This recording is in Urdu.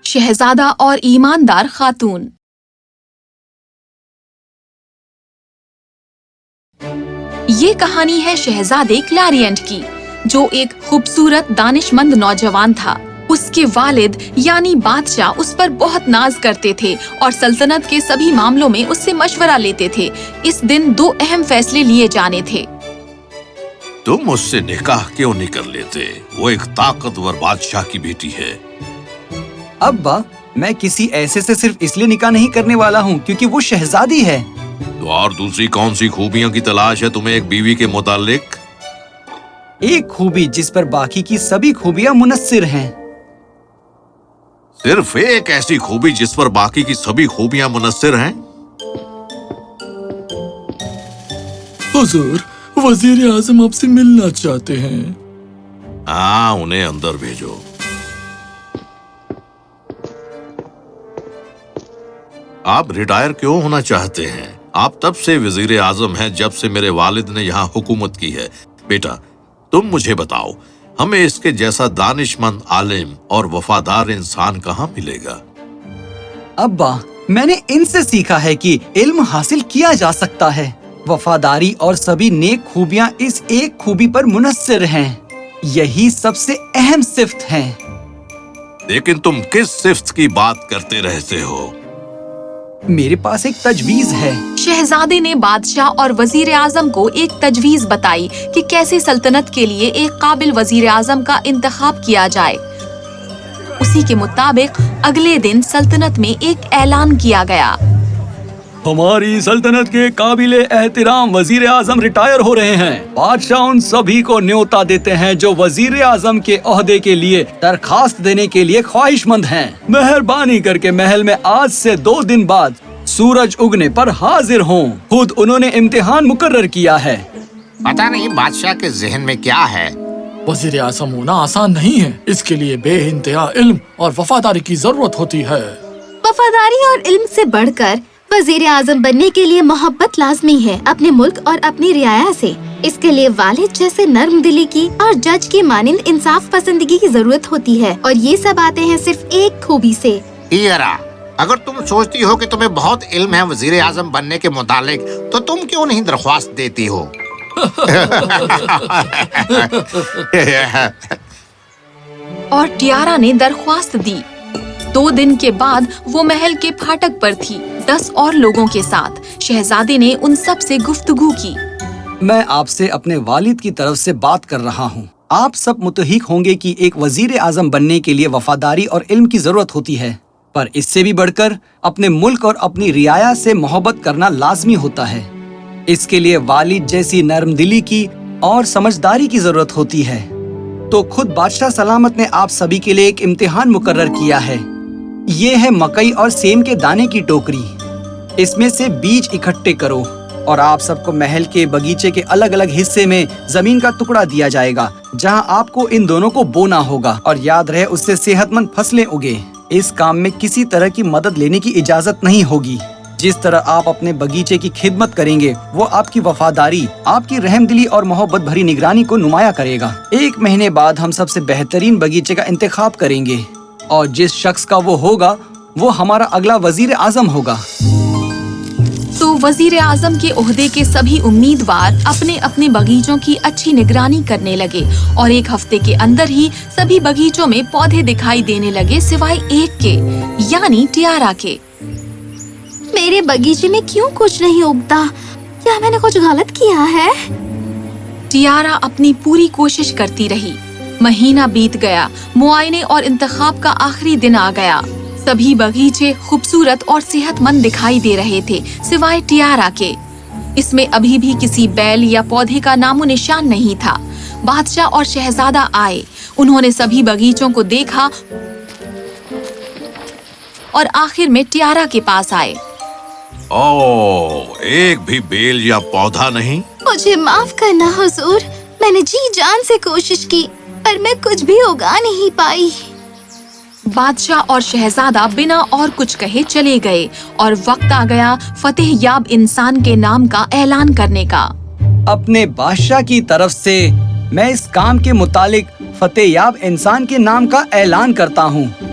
شہزادہ اور ایماندار خاتون۔ یہ کہانی ہے شہزادے کلیرینٹ کی، جو ایک خوبصورت دانش مند نوجوان تھا۔ اس کے والد یعنی بادشاہ اس پر بہت ناز کرتے تھے اور سلطنت کے سبھی معاملوں میں اس سے مشورہ لیتے تھے۔ اس دن دو اہم فیصلے لیے جانے تھے۔ تم اس سے نکاح کیوں نہیں کر لیتے؟ وہ ایک طاقتور بادشاہ کی بیٹی ہے۔ ابا، میں کسی ایسے سے صرف اس لیے نکاح نہیں کرنے والا ہوں کیونکہ وہ شہزادی ہے۔ تو اور دوسری کون سی خوبیاں کی تلاش ہے تمہیں ایک بیوی کے متعلق؟ ایک خوبی جس پر باقی کی سبھی خوبیاں منحصر ہیں۔ صرف ایک ایسی خوبی جس پر باقی کی سبھی خوبیاں منحصر ہیں؟ حضور، وزیر اعظم آپ سے ملنا چاہتے ہیں۔ ہاں، انہیں اندر بھیجو۔ آپ ریٹائر کیوں ہونا چاہتے ہیں؟ آپ تب سے وزیر اعظم ہیں جب سے میرے والد نے یہاں حکومت کی ہے۔ بیٹا، تم مجھے بتاؤ، ہمیں اس کے جیسا دانش مند عالم اور وفادار انسان کہاں ملے گا؟ ابا، میں نے ان سے سیکھا ہے کہ علم حاصل کیا جا سکتا ہے۔ وفاداری اور سبھی نیک خوبیاں اس ایک خوبی پر منحصر ہیں۔ یہی سب سے اہم صفت ہے۔ لیکن تم کس صفت کی بات کرتے رہتے ہو؟ میرے پاس ایک تجویز ہے۔ شہزادے نے بادشاہ اور وزیر اعظم کو ایک تجویز بتائی کہ کیسے سلطنت کے لیے ایک قابل وزیر اعظم کا انتخاب کیا جائے۔ اسی کے مطابق اگلے دن سلطنت میں ایک اعلان کیا گیا۔ ہماری سلطنت کے قابل احترام وزیر اعظم ریٹائر ہو رہے ہیں۔ بادشاہ ان سبھی کو نیوتا دیتے ہیں جو وزیر اعظم کے عہدے کے لیے درخواست دینے کے لیے خواہش مند ہیں۔ مہربانی کر کے محل میں آج سے 2 دن بعد سورج اگنے پر حاضر ہوں۔ خود انہوں نے امتحان مقرر کیا ہے۔ پتہ نہیں بادشاہ کے ذہن میں کیا ہے۔ وزیر اعظم ہونا آسان نہیں ہے، اس کے لیے بے انتہا علم اور وفاداری کی ضرورت ہوتی ہے۔ وفاداری اور علم سے بڑھ کر وزیر اعظم بننے کے لیے محبت لازمی ہے اپنے ملک اور اپنی رعایا سے۔ اس کے لیے والد جیسے نرم دلی کی اور جج کی مانند انصاف پسندگی کی ضرورت ہوتی ہے، اور یہ سب آتے ہیں صرف ایک خوبی سے۔ ایرا، اگر تم سوچتی ہو کہ تمہیں بہت علم ہے وزیر اعظم بننے کے متعلق، تو تم کیوں نہیں درخواست دیتی ہو؟ اور ٹیارا نے درخواست دی۔ 2 دن کے بعد وہ محل کے پھاٹک پر تھی 10 اور لوگوں کے ساتھ۔ شہزادے نے ان سب سے گفتگو کی۔ میں آپ سے اپنے والد کی طرف سے بات کر رہا ہوں۔ آپ سب متفق ہوں گے کہ ایک وزیر اعظم بننے کے لیے وفاداری اور علم کی ضرورت ہوتی ہے، پر اس سے بھی بڑھ کر اپنے ملک اور اپنی رعایا سے محبت کرنا لازمی ہوتا ہے۔ اس کے لیے والد جیسی نرم دلی کی اور سمجھداری کی ضرورت ہوتی ہے۔ تو خود بادشاہ سلامت نے آپ سبھی کے لیے ایک امتحان مقرر کیا ہے۔ یہ ہے مکئی اور سیم کے دانے کی ٹوکری۔ اس میں سے بیج اکٹھے کرو اور آپ سب کو محل کے باغیچے کے الگ الگ حصے میں زمین کا ٹکڑا دیا جائے گا، جہاں آپ کو ان دونوں کو بونا ہوگا، اور یاد رہے اس سے صحت مند فصلیں اگے۔ اس کام میں کسی طرح کی مدد لینے کی اجازت نہیں ہوگی۔ جس طرح آپ اپنے باغیچے کی خدمت کریں گے، وہ آپ کی وفاداری، آپ کی رحم دلی اور محبت بھری نگرانی کو نمایاں کرے گا۔ 1 مہینے بعد ہم سب سے بہترین باغیچے کا انتخاب کریں گے، اور جس شخص کا وہ ہوگا وہ ہمارا اگلا وزیر اعظم ہوگا۔ تو وزیر اعظم کے عہدے کے سبھی امیدوار اپنے اپنے باغیچوں کی اچھی نگرانی کرنے لگے، اور 1 ہفتے کے اندر ہی سبھی باغیچوں میں پودے دکھائی دینے لگے سوائے ایک کے، یعنی ٹیارا کے۔ میرے باغیچے میں کیوں کچھ نہیں اگتا؟ کیا میں نے کچھ غلط کیا ہے؟ ٹیارا اپنی پوری کوشش کرتی رہی۔ مہینہ بیت گیا، معائنے اور انتخاب کا آخری دن آ گیا۔ سبھی باغیچے خوبصورت اور صحت مند دکھائی دے رہے تھے سوائے ٹیارا کے۔ اس میں ابھی بھی کسی بیل یا پودے کا نام و نشان نہیں تھا۔ بادشاہ اور شہزادہ آئے، انہوں نے سبھی باغیچوں کو دیکھا اور آخر میں ٹیارا کے پاس آئے۔ ایک بھی بیل یا پودا نہیں؟ مجھے معاف کرنا حضور، میں نے جی جان سے کوشش کی، پر میں کچھ بھی اگا نہیں پائی۔ بادشاہ اور شہزادہ بنا اور کچھ کہے چلے گئے، اور وقت آ گیا فتح یاب انسان کے نام کا اعلان کرنے کا۔ اپنے بادشاہ کی طرف سے میں اس کام کے متعلق فتح یاب انسان کے نام کا اعلان کرتا ہوں۔